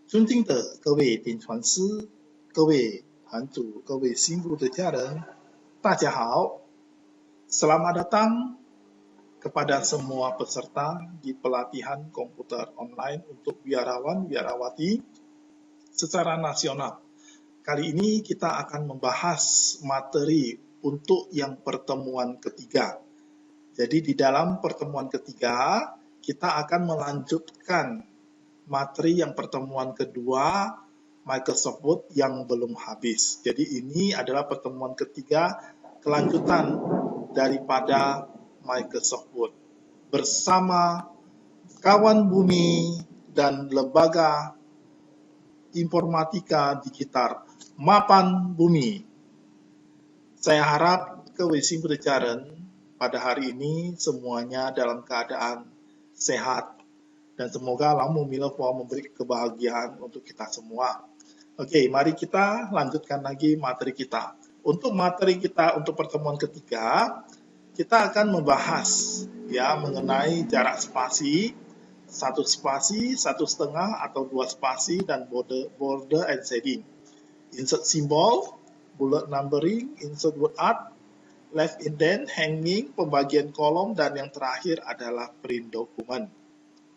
尊敬的各位顶传师、各位团主、各位新入的家人，大家好。Selamat datang kepada semua peserta di pelatihan komputer online untuk biarawan-biarawati secara nasional. Kali ini kita akan membahas materi untuk yang pertemuan ketiga. Jadi di dalam pertemuan ketiga, kita akan melanjutkan materi yang pertemuan kedua Microsoft Word yang belum habis. Jadi ini adalah pertemuan ketiga kelanjutan daripada Microsoft Word bersama kawan bumi dan lembaga informatika digital Mapan Bumi. Saya harap kewesin berjalan pada hari ini semuanya dalam keadaan sehat dan semoga Lamu Milofo memberi kebahagiaan untuk kita semua. Oke, mari kita lanjutkan lagi materi kita. Untuk materi kita untuk pertemuan ketiga, kita akan membahas ya mengenai jarak spasi, 1 spasi, 1,5 atau 2 spasi dan border and shading. Insert symbol, bullet numbering, insert word art, left indent, hanging, pembagian kolom, dan yang terakhir adalah print dokumen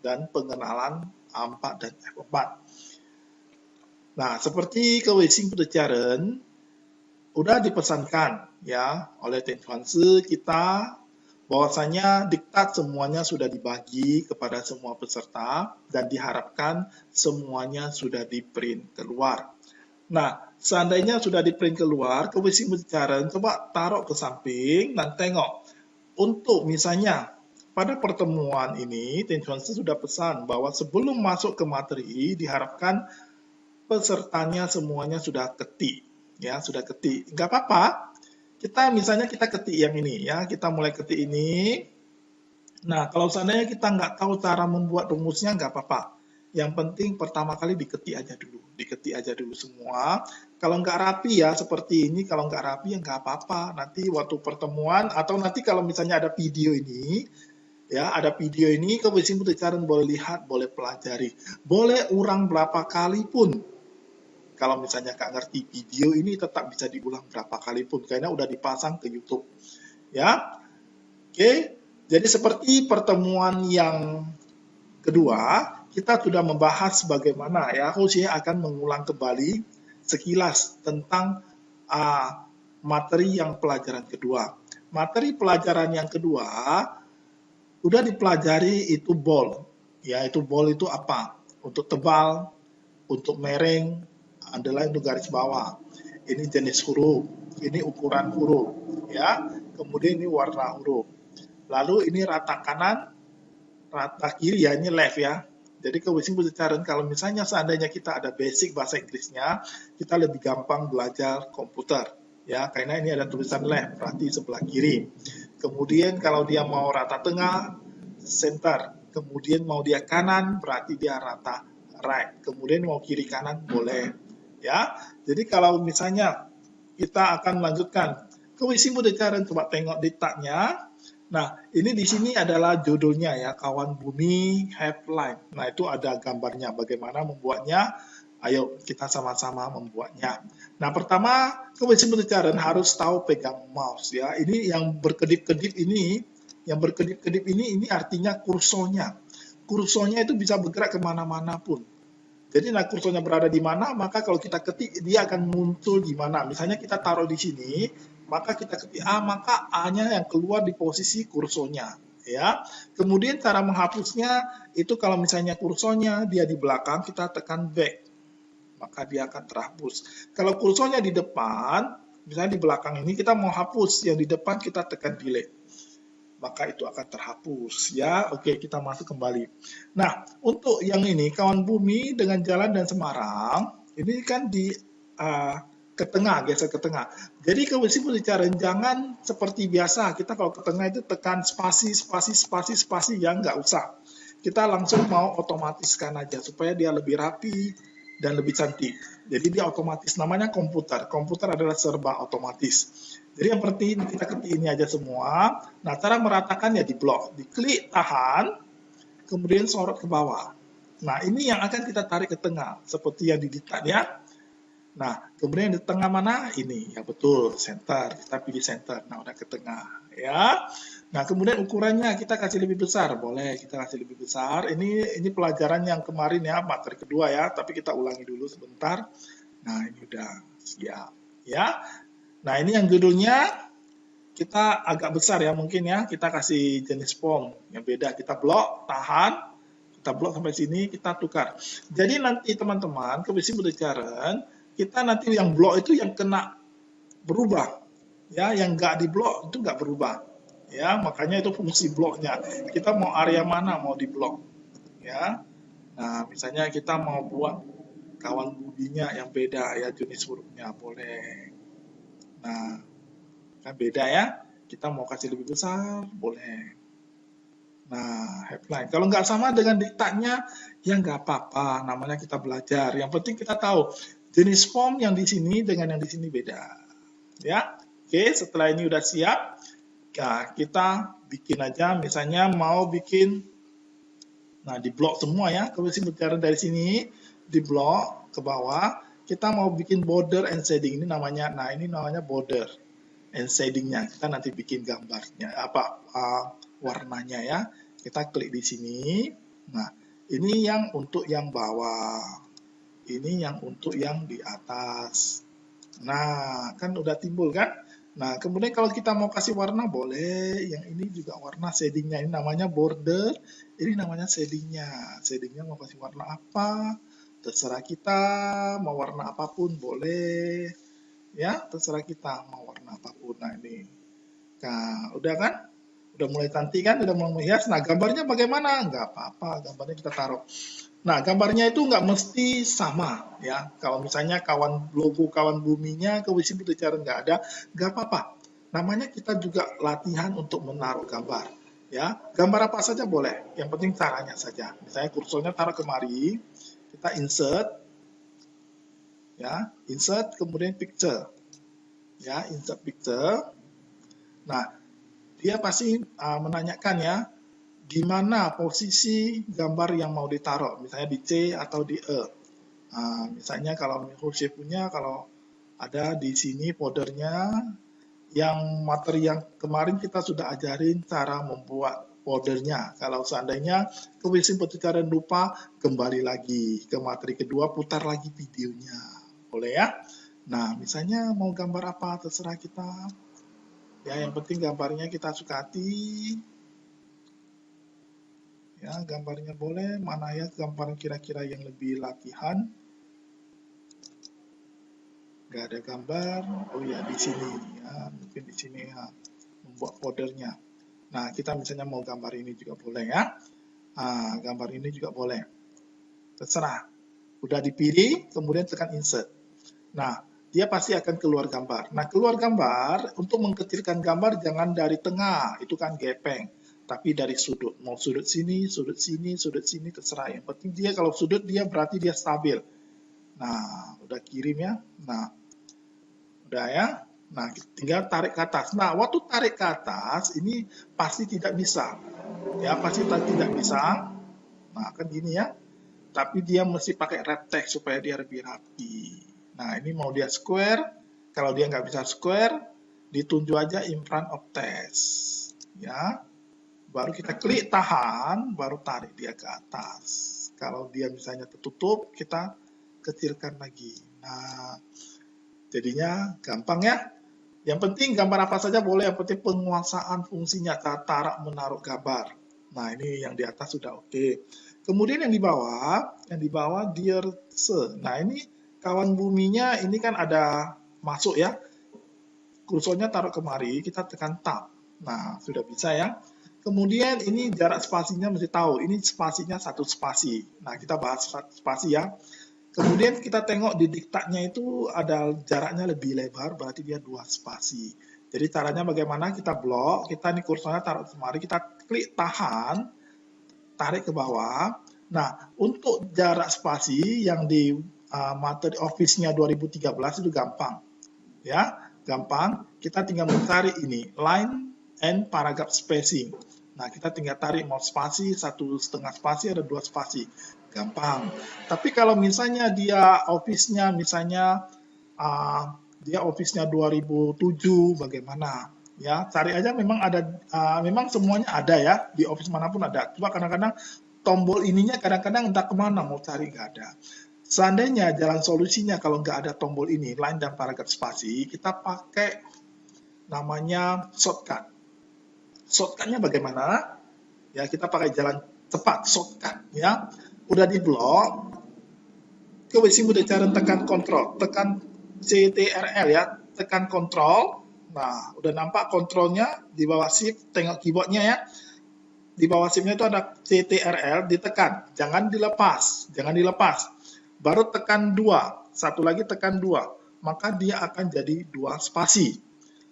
dan pengenalan A4 dan F4. Nah, seperti kewesin pelajaran udah dipesankan ya oleh Tenfanse kita bahwasanya diktat semuanya sudah dibagi kepada semua peserta dan diharapkan semuanya sudah di-print keluar. Nah, seandainya sudah di-print keluar, kewesin pelajaran coba taruh ke samping dan tengok. Untuk misalnya pada pertemuan ini, Tenfanse sudah pesan bahwa sebelum masuk ke materi, diharapkan pesertanya semuanya sudah ketik. Ya, sudah ketik. Nggak apa-apa, misalnya kita ketik yang ini, ya. Kita mulai ketik ini. Nah, kalau seandainya kita nggak tahu cara membuat rumusnya, nggak apa-apa. Yang penting pertama kali diketik aja dulu semua. Kalau nggak rapi ya, seperti ini, kalau nggak rapi ya nggak apa-apa. Nanti waktu pertemuan, atau nanti kalau misalnya ada video ini, ya, ada video ini, kewesin pelajaran boleh lihat, boleh pelajari. Boleh ulang berapa kali pun. Kalau misalnya nggak ngerti video ini, tetap bisa diulang berapa kali pun, karena udah dipasang ke YouTube. Ya, oke. Jadi seperti pertemuan yang kedua, kita sudah membahas bagaimana ya, Hosea akan mengulang kembali sekilas tentang materi yang pelajaran kedua. Materi pelajaran yang kedua, udah dipelajari itu bold, ya itu bold itu apa? Untuk tebal, untuk mereng, underline untuk garis bawah. Ini jenis huruf, ini ukuran huruf, ya. Kemudian ini warna huruf. Lalu ini rata kanan, rata kiri ya, ini left ya. Jadi kewesin pelajaran kalau misalnya seandainya kita ada basic bahasa Inggrisnya, kita lebih gampang belajar komputer, ya. Karena ini ada tulisan left, berarti sebelah kiri. Kemudian kalau dia mau rata tengah, center. Kemudian mau dia kanan, berarti dia rata right. Kemudian mau kiri kanan, boleh. Ya, jadi kalau misalnya kita akan lanjutkan kewesin pelajaran, coba tengok diktatnya. Nah, ini di sini adalah judulnya ya, Kawan Bumi Headline. Nah, itu ada gambarnya, bagaimana membuatnya. Ayo kita sama-sama membuatnya. Nah, pertama kewesin pelajaran harus tahu pegang mouse ya. Ini yang berkedip-kedip ini, ini artinya kursornya. Kursornya itu bisa bergerak kemana-mana pun. Jadi nah kursornya berada di mana, maka kalau kita ketik dia akan muncul di mana. Misalnya kita taruh di sini, maka kita ketik A, maka A-nya yang keluar di posisi kursornya. Ya. Kemudian cara menghapusnya itu kalau misalnya kursornya dia di belakang, kita tekan back, maka dia akan terhapus. Kalau kursornya di depan, misalnya di belakang ini kita mau hapus, yang di depan kita tekan delete, maka itu akan terhapus ya. Oke, kita masuk kembali. Nah, untuk yang ini Kawan Bumi dengan Jalan dan Semarang, ini kan di ke tengah, geser ke tengah. Jadi kewesin pelajaran jangan seperti biasa, kita kalau ke tengah itu tekan spasi, ya nggak usah. Kita langsung mau otomatiskan aja supaya dia lebih rapi dan lebih cantik. Jadi dia otomatis, namanya komputer. Komputer adalah serba otomatis. Jadi yang penting kita ketik ini aja semua. Nah, cara meratakan ya di blok, diklik tahan, kemudian sorot ke bawah. Nah, ini yang akan kita tarik ke tengah, seperti yang di diktat ya. Nah, kemudian di tengah mana? Ini, ya betul, center. Kita pilih center. Nah, udah ke tengah, ya. Nah, kemudian ukurannya kita kasih lebih besar, boleh kita kasih lebih besar. Ini pelajaran yang kemarin ya, materi kedua ya, tapi kita ulangi dulu sebentar. Nah, ini udah siap, ya. Nah, ini yang judulnya kita agak besar ya mungkin ya. Kita kasih jenis form yang beda. Kita blok, tahan, kita blok sampai sini, kita tukar. Jadi nanti teman-teman, kebiasaan belajaran, kita nanti yang blok itu yang kena berubah. Ya, yang nggak di blok itu nggak berubah. Ya, makanya itu fungsi bloknya. Kita mau area mana mau di blok. Ya. Nah, misalnya kita mau buat kawan budinya yang beda ya jenis hurufnya boleh. Nah, kan beda ya. Kita mau kasih lebih besar, boleh. Nah, headline. Kalau nggak sama dengan diktatnya, ya nggak apa-apa. Namanya kita belajar. Yang penting kita tahu jenis form yang di sini dengan yang di sini beda. Ya, oke. Setelah ini udah siap, nah, kita bikin aja. Misalnya mau bikin, nah di blok semua ya. Kalau bicara dari sini di blok ke bawah, kita mau bikin border and shading ini namanya. Nah, ini namanya border and shadingnya. Kita nanti bikin gambarnya warnanya ya. Kita klik di sini. Nah, ini yang untuk yang bawah. Ini yang untuk yang di atas. Nah, kan udah timbul kan? Nah, kemudian kalau kita mau kasih warna boleh. Yang ini juga warna shadingnya. Ini namanya border. Ini namanya shadingnya. Shadingnya mau kasih warna apa? Terserah kita. Mau warna apapun boleh. Ya, terserah kita mau warna apapun. Nah, ini. Nah, udah kan? Udah mulai cantik kan, udah mulai menghias. Nah, gambarnya bagaimana? Nggak apa-apa, gambarnya kita taruh. Nah, gambarnya itu nggak mesti sama ya. Kalau misalnya logo kawan buminya ke Wisim Putajaran nggak ada, nggak apa-apa. Namanya kita juga latihan untuk menaruh gambar. Ya, gambar apa saja boleh. Yang penting caranya saja. Misalnya kursornya taruh kemari, kita insert, ya, insert kemudian picture, ya, insert picture. Nah, dia pasti menanyakan ya, di mana posisi gambar yang mau ditaruh, misalnya di C atau di E. Misalnya kalau Hursi punya, kalau ada di sini foldernya, yang materi yang kemarin kita sudah ajarin cara membuat foldernya. Kalau seandainya kewisim Putajaran lupa, kembali lagi ke materi kedua, putar lagi videonya. Boleh ya? Nah, misalnya mau gambar apa, terserah kita. Ya, yang penting gambarnya kita sukati. Ya, gambarnya boleh. Mana ya gambar kira-kira yang lebih latihan? Gak ada gambar. Oh ya, di sini. Ya, mungkin di sini ya. Membuat foldernya. Nah, kita misalnya mau gambar ini juga boleh ya. Gambar ini juga boleh. Terserah. Udah dipilih, kemudian tekan insert. Nah, dia pasti akan keluar gambar. Nah, keluar gambar, untuk mengkecilkan gambar jangan dari tengah, itu kan gepeng. Tapi dari sudut, mau sudut sini, sudut sini, sudut sini, terserah. Yang penting dia kalau sudut dia berarti dia stabil. Nah, udah kirim ya. Nah, udah ya. Nah, tinggal tarik ke atas. Nah, waktu tarik ke atas, ini pasti tidak bisa. Ya, pasti tidak bisa. Nah, kan gini ya. Tapi dia mesti pakai wrap text supaya dia lebih rapi. Nah, ini mau dia square. Kalau dia nggak bisa square, ditunjuk aja in front of text. Ya. Baru kita klik tahan, baru tarik dia ke atas. Kalau dia misalnya tertutup, kita kecilkan lagi. Nah, jadinya gampang ya. Yang penting gambar apa saja boleh, yang penting penguasaan fungsinya, tarik menaruh gambar. Nah, ini yang di atas sudah oke. Kemudian yang di bawah dear sir. Nah, ini kawan buminya ini kan ada masuk ya. Kursornya taruh kemari, kita tekan tab. Nah, sudah bisa ya. Kemudian ini jarak spasinya mesti tahu. Ini spasinya 1 spasi. Nah, kita bahas spasi ya. Kemudian kita tengok di diktatnya itu ada jaraknya lebih lebar, berarti dia 2 spasi. Jadi caranya bagaimana? Kita blok, kita ini kursornya taruh kemari, kita klik tahan, tarik ke bawah. Nah, untuk jarak spasi yang di materi Office-nya 2013 itu gampang. Ya, gampang. Kita tinggal mencari ini, line and paragraph spacing. Nah, kita tinggal tarik mau spasi, 1,5 spasi, ada 2 spasi. gampang. Tapi kalau misalnya dia office-nya misalnya dia office-nya 2007, bagaimana? Ya, cari aja memang ada, memang semuanya ada ya, di office manapun ada. Cuma kadang-kadang tombol ininya kadang-kadang entah kemana mau cari nggak ada. Seandainya jalan solusinya kalau nggak ada tombol ini, line dan paragraf spasi, kita pakai namanya shortcut. Shortcutnya bagaimana? Ya, kita pakai jalan cepat, shortcut ya. Udah di blok, ke mudah cara tekan kontrol, tekan CTRL ya, tekan kontrol. Nah, udah nampak kontrolnya di bawah shift, tengok keyboardnya ya. Di bawah shiftnya itu ada CTRL, ditekan, jangan dilepas, jangan dilepas. Baru tekan 2, satu lagi tekan 2, maka dia akan jadi 2 spasi.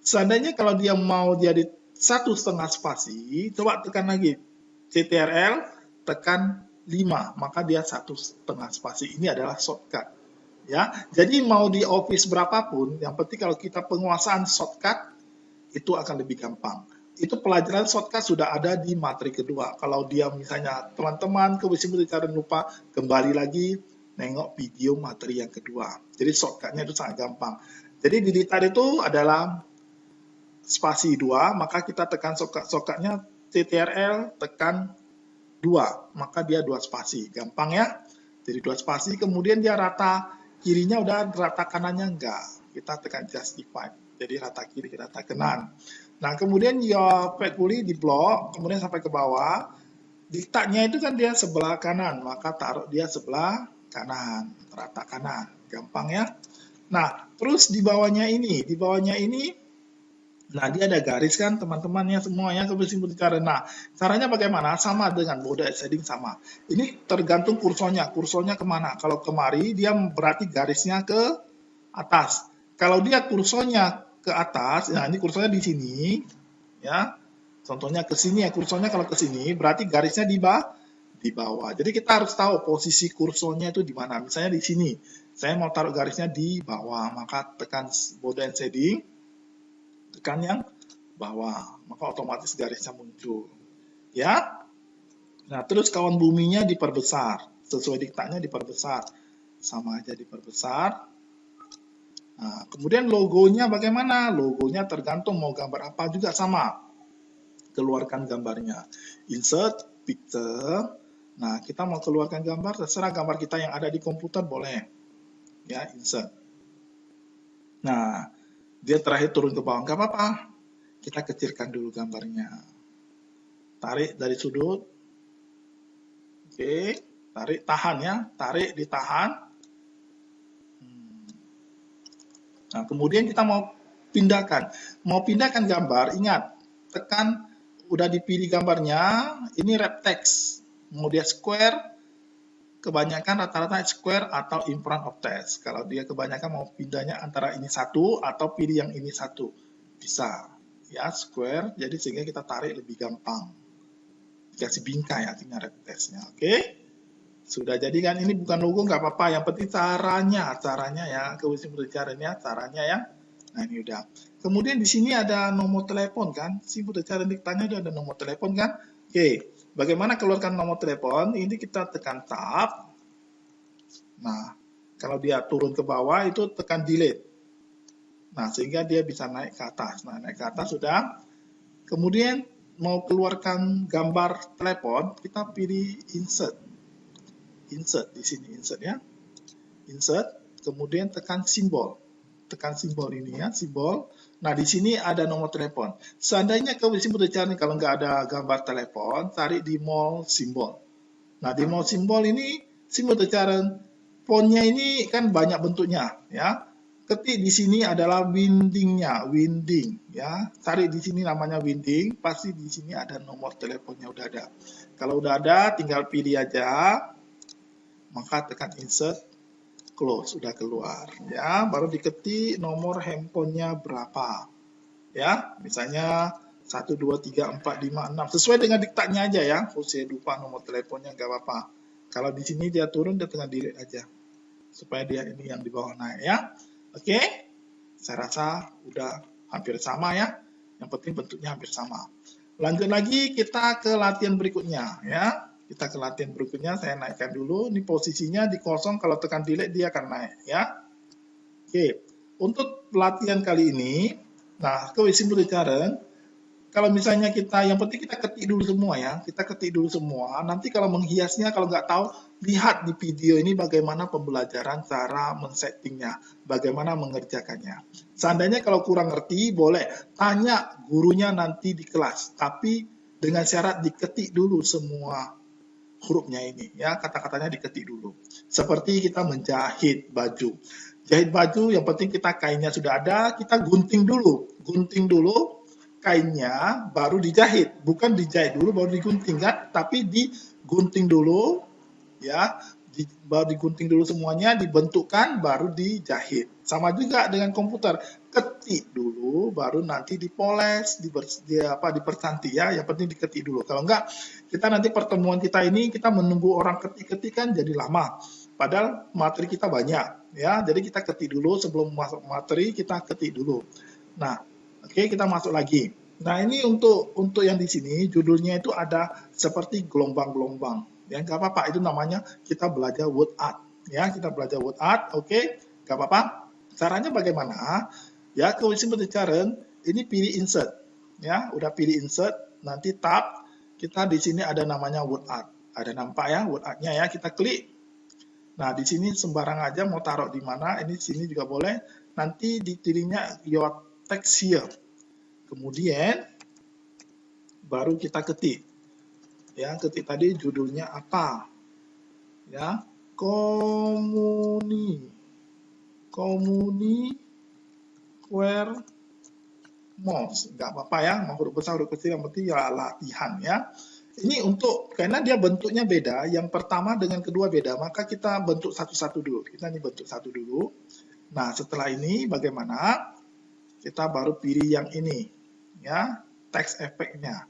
Seandainya kalau dia mau jadi 1,5 spasi, coba tekan lagi CTRL, tekan 5, maka dia 1,5 spasi. Ini adalah shortcut. Ya, jadi mau di office berapapun, yang penting kalau kita penguasaan shortcut, itu akan lebih gampang. Itu pelajaran shortcut sudah ada di materi kedua. Kalau dia misalnya teman-teman kebetulan lupa, kembali lagi nengok video materi yang kedua. Jadi shortcutnya itu sangat gampang. Jadi di diktat itu adalah spasi 2, maka kita tekan shortcutnya CTRL, tekan 2, maka dia 2 spasi. Gampang ya? Jadi 2 spasi, kemudian dia rata kirinya udah, rata kanannya enggak. Kita tekan justify. Jadi rata kiri, rata kanan. Nah, kemudian your faithfully di blok, kemudian sampai ke bawah. Diktatnya itu kan dia sebelah kanan, maka taruh dia sebelah kanan, rata kanan. Gampang ya? Nah, terus di bawahnya ini, nah, dia ada garis kan teman-temannya semuanya kesimpulan cara. Nah, caranya bagaimana? Sama dengan mode shading sama. Ini tergantung kursornya kemana. Kalau kemari dia berarti garisnya ke atas. Kalau dia kursornya ke atas, nah ini kursornya di sini, ya. Contohnya ke sini ya, kursornya kalau ke sini berarti garisnya di bawah. Jadi kita harus tahu posisi kursornya itu di mana. Misalnya di sini, saya mau taruh garisnya di bawah, maka tekan mode shading. Tekan yang bawah, maka otomatis garisnya muncul. Ya. Nah, terus kawan buminya diperbesar. Sesuai diktatnya diperbesar. Sama aja diperbesar. Nah, kemudian logonya bagaimana? Logonya tergantung mau gambar apa juga sama. Keluarkan gambarnya. Insert, picture. Nah, kita mau keluarkan gambar, terserah gambar kita yang ada di komputer boleh. Ya, insert. Nah, dia terakhir turun ke bawah, nggak apa-apa. Kita kecilkan dulu gambarnya. Tarik dari sudut. Oke, tarik, tahan ya. Tarik, ditahan. Nah, kemudian kita mau pindahkan. Mau pindahkan gambar, ingat, tekan, udah dipilih gambarnya, ini wrap text. Mau dia square, kebanyakan rata-rata square atau in front of text. Kalau dia kebanyakan mau pindahnya antara ini satu atau pilih yang ini satu. Bisa. Ya, square, jadi sehingga kita tarik lebih gampang. Dikasih bingkai artinya wrap text-nya. Oke? Sudah jadi kan, ini bukan logo nggak apa-apa, yang penting caranya ya, caranya ya. Nah, ini udah. Kemudian di sini ada nomor telepon kan, simpul cara diktanya itu ada nomor telepon kan. Oke, bagaimana keluarkan nomor telepon? Ini kita tekan tab. Nah, kalau dia turun ke bawah itu tekan delete. Nah, sehingga dia bisa naik ke atas. Nah, naik ke atas sudah. Kemudian mau keluarkan gambar telepon, kita pilih insert. Insert di sini, insert ya. Insert, kemudian tekan simbol. Tekan simbol ini ya, simbol. Nah, di sini ada nomor telepon. Seandainya kamu di sini cari kalau nggak ada gambar telepon, cari di mall simbol. Nah, di mall simbol ini, simbol cara fontnya ini kan banyak bentuknya ya. Ketik di sini adalah windingnya, winding ya. Cari di sini namanya winding, pasti di sini ada nomor teleponnya udah ada. Kalau udah ada, tinggal pilih aja. Maka tekan insert, close, sudah keluar ya. Baru diketik nomor handphonenya berapa ya, misalnya 1, 2, 3, 4, 5, 6 sesuai dengan diktatnya aja ya. Saya lupa nomor teleponnya, nggak apa-apa. Kalau di sini dia turun, dia tengah delete aja supaya dia ini yang di bawah naik ya. Oke, saya rasa udah hampir sama ya, yang penting bentuknya hampir sama. Lanjut lagi kita ke latihan berikutnya ya. Kita ke latihan berikutnya, saya naikkan dulu. Ini posisinya di kosong, kalau tekan delete dia akan naik ya. Oke, untuk latihan kali ini, nah ke simple challenge, kalau misalnya kita, yang penting kita ketik dulu semua ya, kita ketik dulu semua. Nanti kalau menghiasnya, kalau nggak tahu, lihat di video ini bagaimana pembelajaran cara men-settingnya, bagaimana mengerjakannya. Seandainya kalau kurang ngerti, boleh tanya gurunya nanti di kelas, tapi dengan syarat diketik dulu semua hurufnya ini ya, kata-katanya diketik dulu. Seperti kita menjahit baju. Jahit baju yang penting kita kainnya sudah ada, kita gunting dulu. Gunting dulu kainnya baru dijahit. Bukan dijahit dulu baru digunting kan, tapi digunting dulu ya. Baru digunting dulu semuanya, dibentukkan baru dijahit. Sama juga dengan komputer, ketik dulu baru nanti dipoles, dipercantik ya. Yang penting diketik dulu. Kalau enggak, kita nanti pertemuan kita ini kita menunggu orang ketik-ketik kan jadi lama. Padahal materi kita banyak ya. Jadi kita ketik dulu sebelum masuk materi, kita ketik dulu. Nah, oke, kita masuk lagi. Nah, ini untuk yang di sini judulnya itu ada seperti gelombang-gelombang. Ya, nggak apa-apa, itu namanya kita belajar word art. Ya, kita belajar word art, oke, nggak apa-apa. Caranya bagaimana? Ya, ke simple challenge, ini pilih insert. Ya, udah pilih insert, nanti tab, kita di sini ada namanya word art. Ada nampak ya word art-nya ya, kita klik. Nah, di sini sembarang aja mau taruh di mana, ini sini juga boleh. Nanti dipilihnya your text here. Kemudian baru kita ketik. Ya, ketik tadi judulnya apa? Ya, komuni where most. Nggak apa-apa ya, mau huruf besar huruf kecil, yang penting ya latihan ya. Ini untuk, karena dia bentuknya beda, yang pertama dengan kedua beda, maka kita bentuk satu-satu dulu. Kita ini bentuk satu dulu. Nah, setelah ini bagaimana? Kita baru pilih yang ini, ya, text efeknya,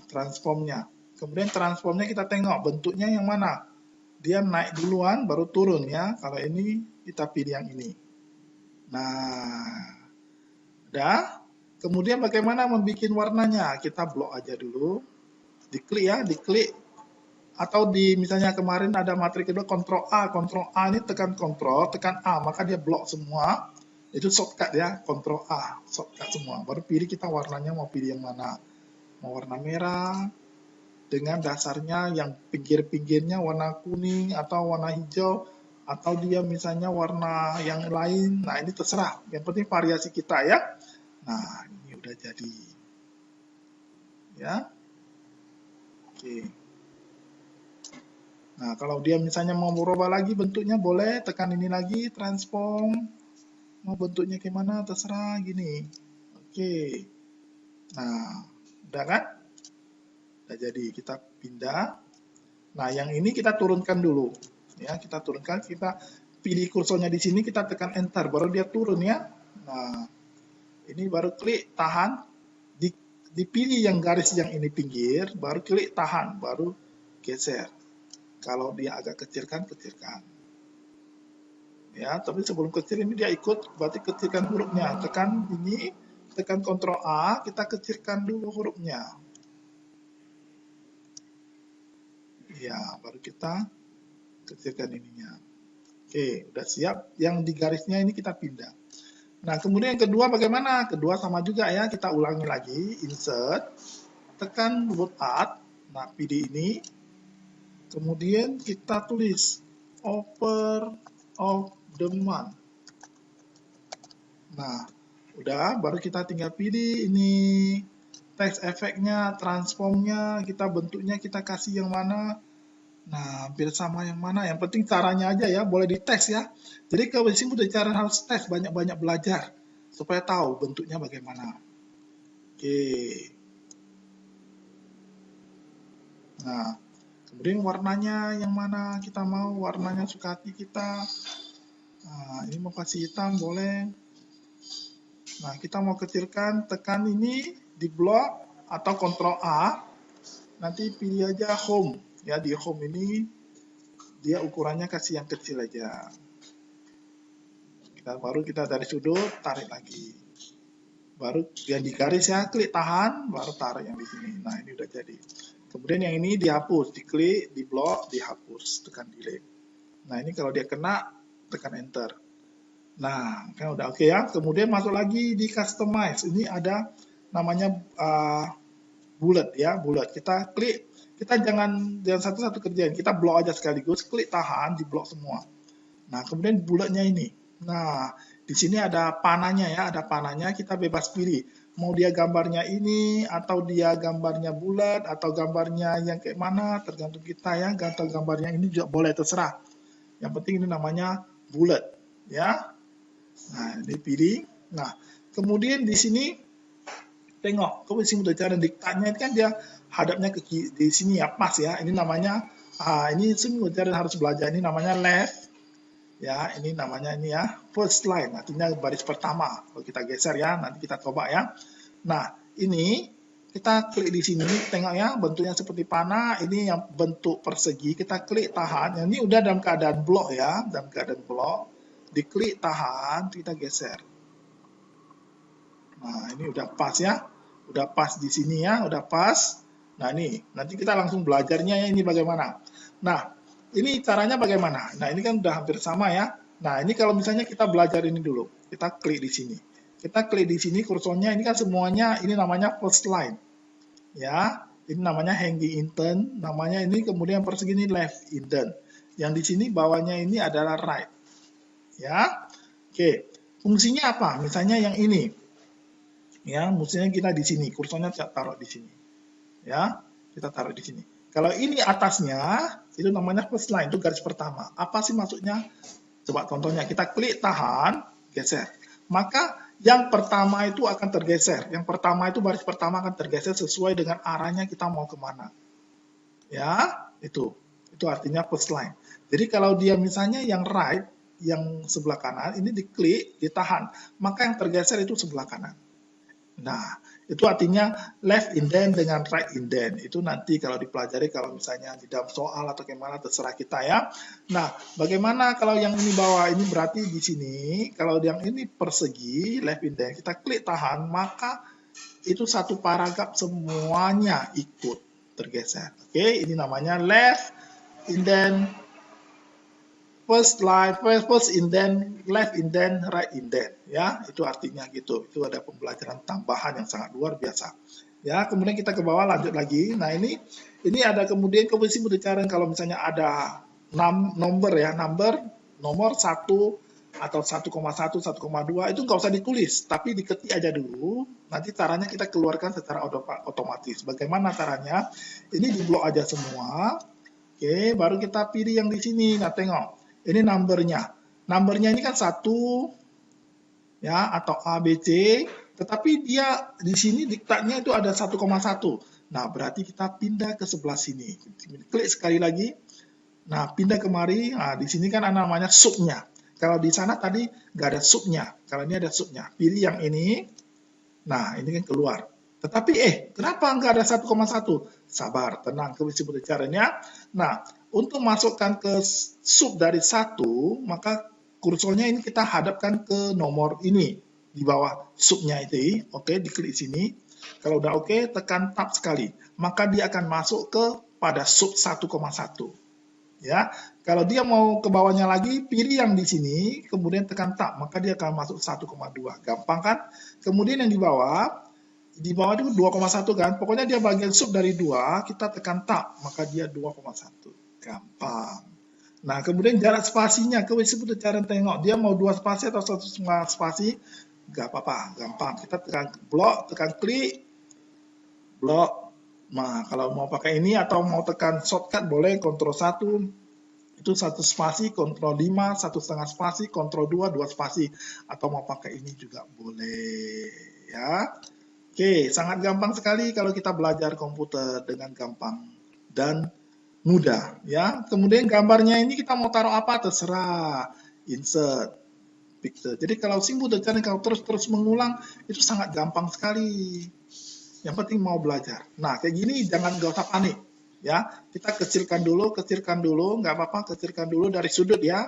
transformnya. Kemudian transformnya kita tengok bentuknya yang mana. Dia naik duluan, baru turun ya. Kalau ini kita pilih yang ini. Nah, udah. Kemudian bagaimana membuat warnanya? Kita blok aja dulu. Diklik ya, diklik. Atau di misalnya kemarin ada materi kedua, Ctrl A ini tekan Ctrl, tekan A, maka dia blok semua. Itu shortcut ya, Ctrl A, shortcut semua. Baru pilih kita warnanya mau pilih yang mana. Mau warna merah, dengan dasarnya yang pinggir-pinggirnya warna kuning atau warna hijau, atau dia misalnya warna yang lain. Nah, ini terserah. Yang penting variasi kita ya. Nah, ini udah jadi. Ya. Oke. Nah, kalau dia misalnya mau berubah lagi bentuknya, boleh tekan ini lagi, transform. Mau bentuknya gimana, terserah gini. Oke. Nah, udah kan? Udah jadi, kita pindah. Nah, yang ini kita turunkan dulu. Ya, kita turunkan, kita pilih kursornya di sini, kita tekan enter, baru dia turun ya. Nah, ini baru klik tahan, dipilih yang garis yang ini pinggir, baru klik tahan, baru geser. Kalau dia agak kecilkan, kecilkan. Ya, tapi sebelum kecil ini dia ikut, berarti kecilkan hurufnya. Tekan ini, tekan Ctrl A, kita kecilkan dulu hurufnya. Ya, baru kita kecilkan ininya. Oke, udah siap. Yang di garisnya ini kita pindah. Nah, kemudian yang kedua bagaimana? Kedua sama juga ya, kita ulangi lagi. Insert, tekan word art. Nah, pilih ini. Kemudian kita tulis offer of the month. Nah, udah, baru kita tinggal pilih ini text efeknya, transformnya, kita bentuknya kita kasih yang mana. Nah, hampir sama yang mana. Yang penting caranya aja ya, boleh dites ya. Jadi kalau di sini udah cara harus tes, banyak-banyak belajar supaya tahu bentuknya bagaimana. Oke. Nah, kemudian warnanya yang mana kita mau, warnanya suka hati kita. Nah, ini mau kasih hitam boleh. Nah, kita mau kecilkan, tekan ini di blok atau Ctrl A. Nanti pilih aja home. Ya, di home ini dia ukurannya kasih yang kecil aja. Baru kita dari sudut tarik lagi. Baru yang di garis ya, klik tahan, baru tarik yang di sini. Nah, ini udah jadi. Kemudian yang ini dihapus, diklik, diblok, dihapus, tekan delete. Nah, ini kalau dia kena, tekan enter. Nah, kan udah oke ya. Kemudian masuk lagi di customize. Ini ada namanya bullet ya, bullet. Kita klik, kita jangan satu-satu kerjain. Kita blok aja sekaligus, klik tahan, diblok semua. Nah, kemudian bulletnya ini. Nah, di sini ada panahnya ya, ada panahnya. Kita bebas pilih. Mau dia gambarnya ini, atau dia gambarnya bulat, atau gambarnya yang kayak mana, tergantung kita ya. Atau gambarnya ini juga boleh, terserah. Yang penting ini namanya bullet ya. Nah, dipilih. Nah, kemudian di sini tengok, kalau sini udah cara diktatnya itu kan dia hadapnya ke di sini ya, pas ya. Ini namanya ini semua cara harus belajar. Ini namanya left ya. Ini namanya ini ya, first line, artinya baris pertama. Kalau kita geser ya, nanti kita coba ya. Nah, ini kita klik di sini, tengok ya, bentuknya seperti panah. Ini yang bentuk persegi, kita klik tahan. Yang ini udah dalam keadaan blok ya, dalam keadaan blok. Diklik tahan, kita geser. Nah, ini udah pas ya. Udah pas di sini ya, udah pas. Nah, ini nanti kita langsung belajarnya ya, ini bagaimana. Nah, ini caranya bagaimana? Nah, ini kan udah hampir sama ya. Nah, ini kalau misalnya kita belajar ini dulu. Kita klik di sini. Kita klik di sini kursornya, ini kan semuanya ini namanya first line. Ya, ini namanya hanging indent, namanya ini kemudian persegi ini left indent. Yang di sini bawahnya ini adalah right. Ya. Oke, fungsinya apa? Misalnya yang ini. Ya, mestinya kita di sini, kursornya taruh di sini. Ya, kita taruh di sini. Kalau ini atasnya, itu namanya first line, itu garis pertama. Apa sih maksudnya? Coba contohnya, kita klik tahan, geser. Maka yang pertama itu akan tergeser. Yang pertama itu baris pertama akan tergeser sesuai dengan arahnya kita mau kemana. Ya, itu artinya first line. Jadi kalau dia misalnya yang right, yang sebelah kanan, ini diklik, ditahan. Maka yang tergeser itu sebelah kanan. Nah, itu artinya left indent dengan right indent. Itu nanti kalau dipelajari, kalau misalnya di dalam soal atau gimana, terserah kita ya. Nah, bagaimana kalau yang ini bawah? Ini berarti di sini, kalau yang ini persegi, left indent, kita klik tahan, maka itu satu paragraf semuanya ikut tergeser. Oke, ini namanya left indent, first line, first indent, left indent, right indent, ya, itu artinya gitu. Itu ada pembelajaran tambahan yang sangat luar biasa. Ya, kemudian kita ke bawah lanjut lagi. Nah, ini ada kemudian komposisi pembicaraan kalau misalnya ada nomor ya, nomor 1 atau 1,1, 1,2 itu nggak usah ditulis, tapi diketik aja dulu. Nanti caranya kita keluarkan secara otomatis. Bagaimana caranya? Ini diblok aja semua. Oke, baru kita pilih yang di sini. Nah, tengok. Ini numbernya. Numbernya ini kan 1 ya, atau A, B, C. Tetapi dia di sini diktatnya itu ada 1,1. Nah, berarti kita pindah ke sebelah sini. Klik sekali lagi. Nah, pindah kemari. Nah, di sini kan ada namanya subnya. Kalau di sana tadi nggak ada subnya. Kalau ini ada subnya. Pilih yang ini. Nah, ini kan keluar. Tetapi kenapa nggak ada 1,1? Sabar, tenang, komposisi pembicaranya. Nah, untuk masukkan ke sub dari 1, maka kursornya ini kita hadapkan ke nomor ini di bawah subnya itu. Oke, diklik sini. Kalau udah oke, tekan tab sekali. Maka dia akan masuk ke pada sub 1,1. Ya, kalau dia mau ke bawahnya lagi, pilih yang di sini, kemudian tekan tab, maka dia akan masuk 1,2. Gampang kan? Kemudian yang di bawah itu 2,1 kan, pokoknya dia bagian sub dari 2, kita tekan tab, maka dia 2,1. Gampang. Nah, kemudian jarak spasinya, disebut cara tengok, dia mau 2 spasi atau 1 spasi, nggak apa-apa, gampang. Kita tekan blok, tekan klik, blok. Nah, kalau mau pakai ini atau mau tekan shortcut boleh, Ctrl 1, itu 1 spasi, Ctrl 5, 1,5 spasi, Ctrl 2, 2 spasi. Atau mau pakai ini juga boleh, ya. Oke, sangat gampang sekali kalau kita belajar komputer dengan gampang dan mudah, ya. Kemudian gambarnya ini kita mau taruh apa terserah, insert picture. Jadi kalau simple dan kalau terus mengulang itu sangat gampang sekali. Yang penting mau belajar. Nah, kayak gini jangan gak usah panik, ya. Kita kecilkan dulu, nggak apa-apa, kecilkan dulu dari sudut ya.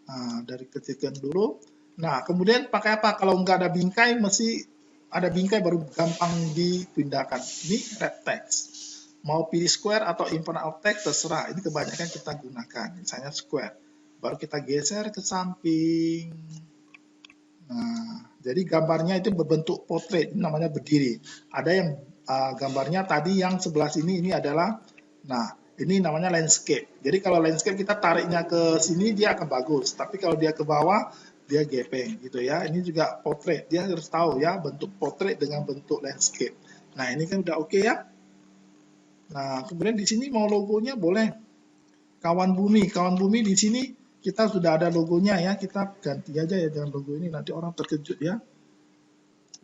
Nah, dari kecilkan dulu. Nah, kemudian pakai apa? Kalau nggak ada bingkai, mesti ada bingkai baru gampang dipindahkan. Ini red text. Mau pilih square atau infinite of text terserah. Ini kebanyakan kita gunakan. Misalnya square. Baru kita geser ke samping. Nah, jadi gambarnya itu berbentuk portrait. Ini namanya berdiri. Ada yang gambarnya tadi yang sebelah sini ini adalah, nah ini namanya landscape. Jadi kalau landscape kita tariknya ke sini dia akan bagus. Tapi kalau dia ke bawah dia gepeng gitu ya. Ini juga portrait. Dia harus tahu ya bentuk portrait dengan bentuk landscape. Nah ini kan udah oke ya. Nah, kemudian di sini mau logonya boleh. Kawan bumi di sini kita sudah ada logonya ya. Kita ganti aja ya dengan logo ini, nanti orang terkejut ya.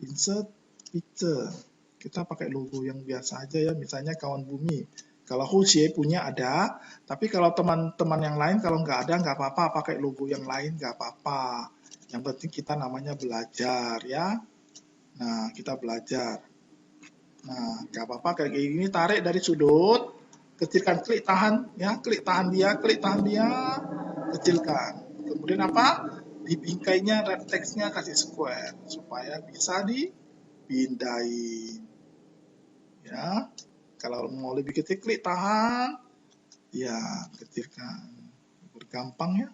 Insert picture. Kita pakai logo yang biasa aja ya, misalnya kawan bumi. Kalau Hoshe punya ada, tapi kalau teman-teman yang lain kalau nggak ada nggak apa-apa, pakai logo yang lain nggak apa-apa. Yang penting kita namanya belajar ya. Nah, kita belajar. Nah, nggak apa-apa kayak gini, tarik dari sudut, kecilkan, klik tahan ya, klik tahan dia, kecilkan. Kemudian apa? Di bingkainya red text-nya kasih square supaya bisa dipindahin. Ya. Kalau mau lebih kecil klik tahan. Ya, kecilkan. Bergampang ya.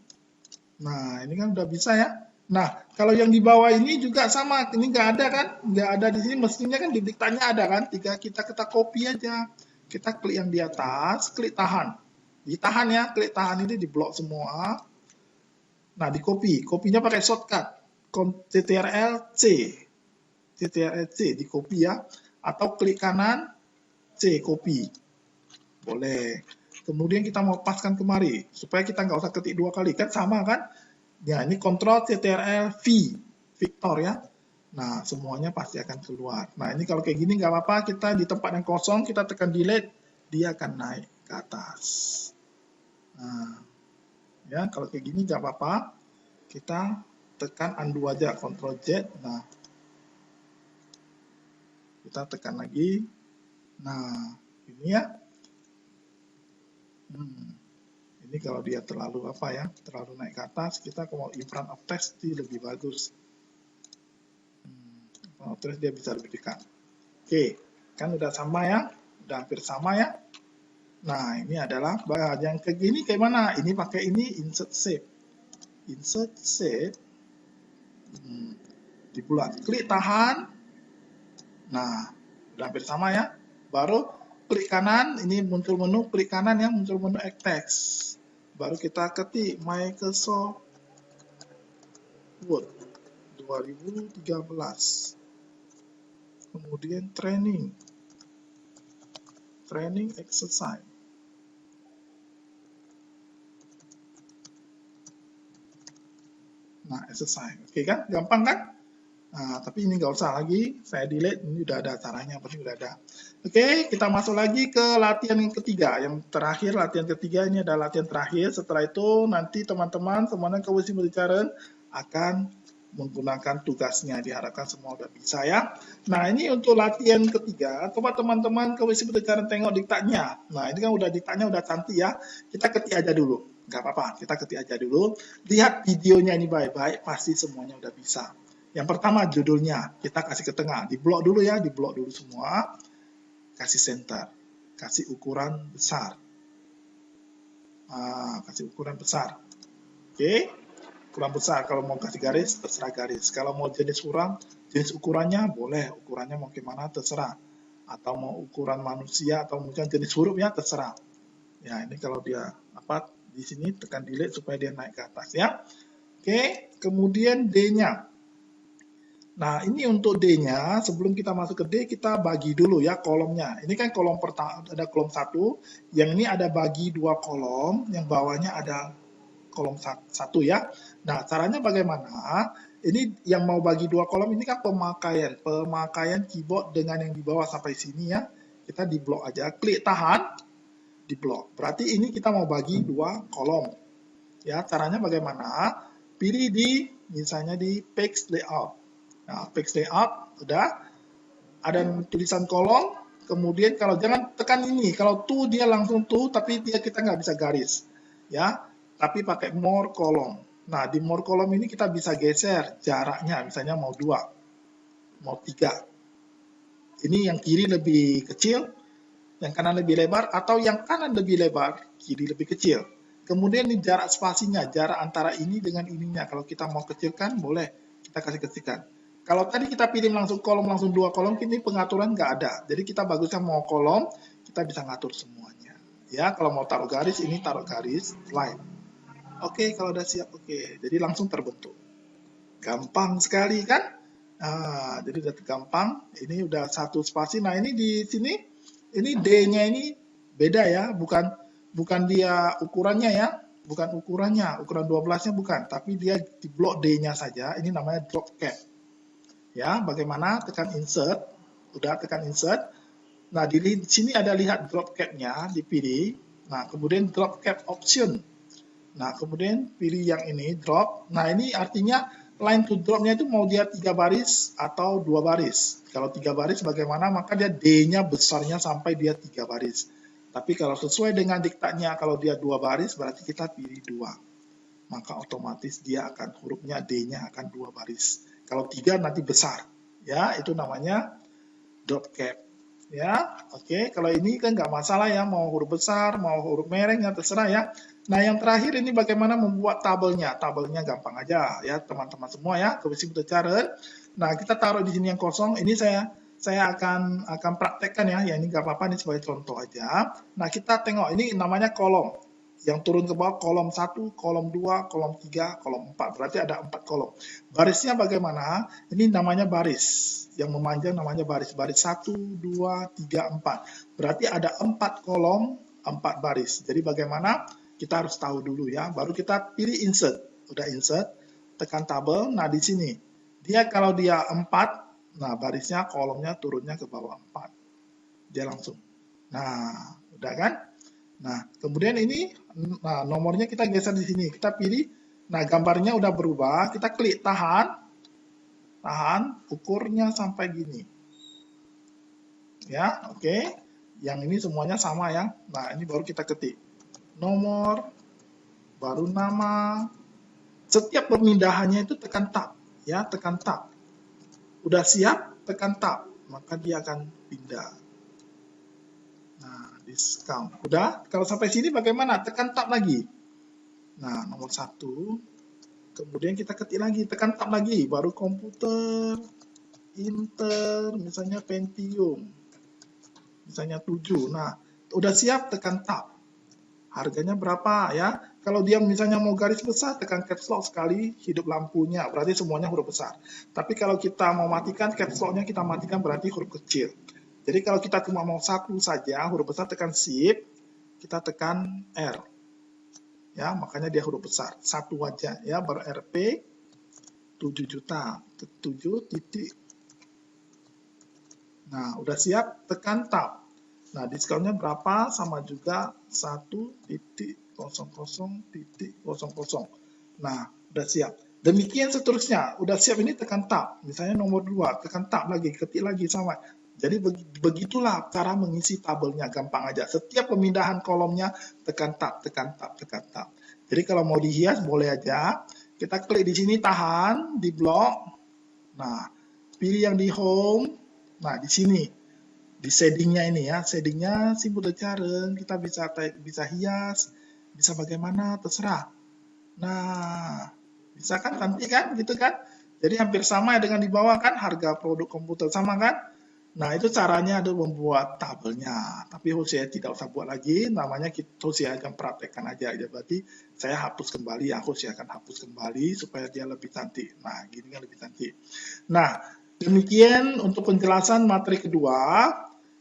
Nah, ini kan udah bisa ya. Nah, kalau yang di bawah ini juga sama. Ini nggak ada kan? Nggak ada di sini. Mestinya kan di diktanya ada kan? Kita copy aja. Kita klik yang di atas, klik tahan. Ditahan ya, klik tahan ini di blok semua. Nah, di copy. Copy-nya pakai shortcut. Ctrl-C. Ctrl-C di copy ya. Atau klik kanan, C, copy. Boleh. Kemudian kita mau paskan kemari. Supaya kita nggak usah ketik 2 kali. Kan sama kan? Ya, ini Ctrl Ctrl V, Victor ya. Nah, semuanya pasti akan keluar. Nah, ini kalau kayak gini nggak apa-apa, kita di tempat yang kosong, kita tekan delete, dia akan naik ke atas. Nah, ya kalau kayak gini nggak apa-apa, kita tekan undo aja, Ctrl Z. Nah, kita tekan lagi. Nah, ini ya. Ini kalau dia terlalu terlalu naik ke atas, kita mau in front of text lebih bagus. Terus dia bisa lebih dekat. Oke, kan udah sama ya, udah hampir sama ya. Nah, ini adalah yang kayak gini kayak mana? Ini pakai ini insert shape. Insert shape. Dibulat. Klik tahan. Nah, udah hampir sama ya. Baru klik kanan, ini muncul menu, klik kanan ya, muncul menu text. Baru kita ketik Microsoft Word 2013. Kemudian training exercise. Nah, exercise. Oke kan? Gampang kan? Nah, tapi ini nggak usah lagi. Saya delete. Ini udah ada caranya. Pasti udah ada. Oke, kita masuk lagi ke latihan yang ketiga. Yang terakhir, latihan ketiga ini adalah latihan terakhir. Setelah itu nanti teman-teman semuanya ke Wisma Bicara akan menggunakan tugasnya. Diharapkan semua udah bisa ya. Nah, ini untuk latihan ketiga. Coba teman-teman ke Wisma Bicara tengok diktatnya. Nah, ini kan udah diktatnya udah cantik ya. Kita ketik aja dulu. Nggak apa-apa, kita ketik aja dulu. Lihat videonya ini baik-baik, pasti semuanya udah bisa. Yang pertama judulnya, kita kasih ke tengah. Di blok dulu ya, di blok dulu semua. Kasih center. Kasih ukuran besar. Kasih ukuran besar. Oke. Ukuran besar. Kalau mau kasih garis, terserah garis. Kalau mau jenis ukurannya boleh. Ukurannya mau gimana, terserah. Atau mau ukuran manusia, atau mungkin jenis huruf ya, terserah. Ya, ini kalau dia di sini tekan delete supaya dia naik ke atas ya. Oke. Kemudian D-nya. Nah, ini untuk D-nya, sebelum kita masuk ke D, kita bagi dulu ya kolomnya. Ini kan kolom pertama, ada kolom 1, yang ini ada bagi 2 kolom, yang bawahnya ada kolom 1 ya. Nah, caranya bagaimana? Ini yang mau bagi 2 kolom, ini kan pemakaian keyboard dengan yang di bawah sampai sini ya. Kita di blok aja, klik tahan, di blok. Berarti ini kita mau bagi 2 kolom. Ya, caranya bagaimana? Pilih misalnya di page layout. Nah, page layout udah ada tulisan kolom, kemudian kalau jangan tekan ini, kalau to dia langsung to, tapi kita nggak bisa garis, ya, tapi pakai more kolom. Nah, di more kolom ini kita bisa geser jaraknya, misalnya mau 2, mau 3. Ini yang kiri lebih kecil, yang kanan lebih lebar, atau yang kanan lebih lebar, kiri lebih kecil. Kemudian ini jarak spasinya, jarak antara ini dengan ininya. Kalau kita mau kecilkan, boleh kita kasih kecilkan. Kalau tadi kita pilih langsung kolom, langsung 2 kolom, ini pengaturan nggak ada. Jadi kita bagusnya mau kolom, kita bisa ngatur semuanya. Ya, kalau mau taruh garis, ini taruh garis, line. Oke, kalau udah siap, oke. Jadi langsung terbentuk. Gampang sekali kan? Nah, jadi udah gampang. Ini udah satu spasi. Nah, ini di sini, ini D-nya ini beda ya, bukan dia ukurannya ya, bukan ukurannya, ukuran 12-nya bukan, tapi dia di blok D-nya saja. Ini namanya drop cap. Ya, bagaimana? Tekan insert, udah tekan insert. Nah, di sini ada lihat drop cap-nya, dipilih. Nah, kemudian drop cap option. Nah, kemudian pilih yang ini, drop. Nah, ini artinya line to drop-nya itu mau dia 3 baris atau 2 baris. Kalau 3 baris bagaimana? Maka dia D-nya besarnya sampai dia 3 baris. Tapi kalau sesuai dengan diktatnya, kalau dia 2 baris, berarti kita pilih 2. Maka otomatis dia akan, hurufnya D-nya akan 2 baris. Kalau 3 nanti besar. Ya, itu namanya drop cap. Ya, oke. Kalau ini kan nggak masalah ya, mau huruf besar, mau huruf merah, ya terserah ya. Nah, yang terakhir ini bagaimana membuat tabelnya. Tabelnya gampang aja ya, teman-teman semua ya. Kebisi cara. Nah, kita taruh di sini yang kosong. Ini saya akan praktekkan ya. Ya ini nggak apa-apa, ini sebagai contoh aja. Nah, kita tengok ini namanya kolom. Yang turun ke bawah kolom 1, kolom 2, kolom 3, kolom 4. Berarti ada 4 kolom. Barisnya bagaimana? Ini namanya baris. Yang memanjang namanya baris. Baris 1, 2, 3, 4. Berarti ada 4 kolom, 4 baris. Jadi bagaimana? Kita harus tahu dulu ya. Baru kita pilih insert. Udah insert, tekan tabel. Nah, di sini. Dia kalau dia 4, nah barisnya, kolomnya turunnya ke bawah 4. Dia langsung. Nah, udah kan? Nah, kemudian ini, nah nomornya kita geser di sini. Kita pilih, nah gambarnya udah berubah. Kita klik tahan, ukurnya sampai gini. Ya, oke. Yang ini semuanya sama ya. Nah, ini baru kita ketik. Nomor, baru nama. Setiap pemindahannya itu tekan tab. Ya, tekan tab. Udah siap, tekan tab. Maka dia akan pindah. Nah, discount. Udah, kalau sampai sini bagaimana? Tekan tab lagi. Nah, nomor 1. Kemudian kita ketik lagi, tekan tab lagi. Baru komputer, Intel, misalnya Pentium. Misalnya 7. Nah, udah siap, tekan tab. Harganya berapa ya? Kalau dia misalnya mau garis besar, tekan caps lock sekali, hidup lampunya. Berarti semuanya huruf besar. Tapi kalau kita mau matikan caps lock-nya, kita matikan berarti huruf kecil. Jadi kalau kita cuma mau 1 saja, huruf besar tekan shift, kita tekan R. Ya, makanya dia huruf besar. 1 aja ya, baru RP 7 juta. 7 titik. Nah, udah siap, tekan tab. Nah, diskonnya berapa? Sama juga 1.00.00. Nah, udah siap. Demikian seterusnya. Udah siap ini tekan tab. Misalnya nomor 2, tekan tab lagi, ketik lagi sama. Jadi begitulah cara mengisi tabelnya, gampang aja. Setiap pemindahan kolomnya tekan tab, tekan tab, tekan tab. Jadi kalau mau dihias boleh aja. Kita klik di sini tahan di blok. Nah, pilih yang di home. Nah, di sini di shadingnya ini ya, shadingnya simple cara, kita bisa hias, bisa bagaimana terserah. Nah, bisa kan cantik kan, gitu kan? Jadi hampir sama dengan di bawah kan, harga produk komputer sama kan? Nah, itu caranya adalah membuat tabelnya. Tapi saya tidak usah buat lagi, namanya saya akan praktekkan aja. Berarti saya hapus kembali, saya akan hapus kembali supaya dia lebih cantik. Nah, gini kan lebih cantik. Nah, demikian untuk penjelasan materi kedua.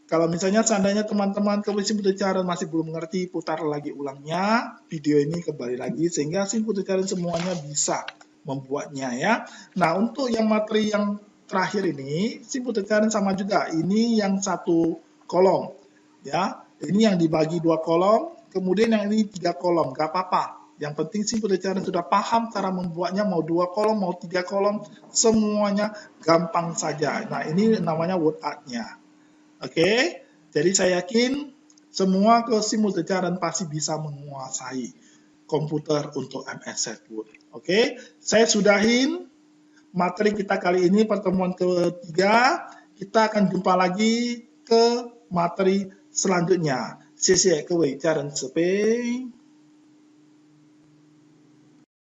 Kalau misalnya seandainya teman-teman Kebisi Cara masih belum mengerti, putar lagi ulangnya video ini kembali lagi sehingga Simple Cara semuanya bisa membuatnya ya. Nah, untuk yang materi yang terakhir ini Simple Cara sama juga. Ini yang 1 kolom ya. Ini yang dibagi 2 kolom, kemudian yang ini 3 kolom, gak apa-apa. Yang penting Simple Cara sudah paham cara membuatnya, mau 2 kolom, mau 3 kolom, semuanya gampang saja. Nah, ini namanya word art-nya. Oke, jadi saya yakin semua ke Simple Cara pasti bisa menguasai komputer untuk MS Word. Oke, saya sudahin materi kita kali ini, pertemuan ketiga. Kita akan jumpa lagi ke materi selanjutnya，谢谢各位家人慈悲。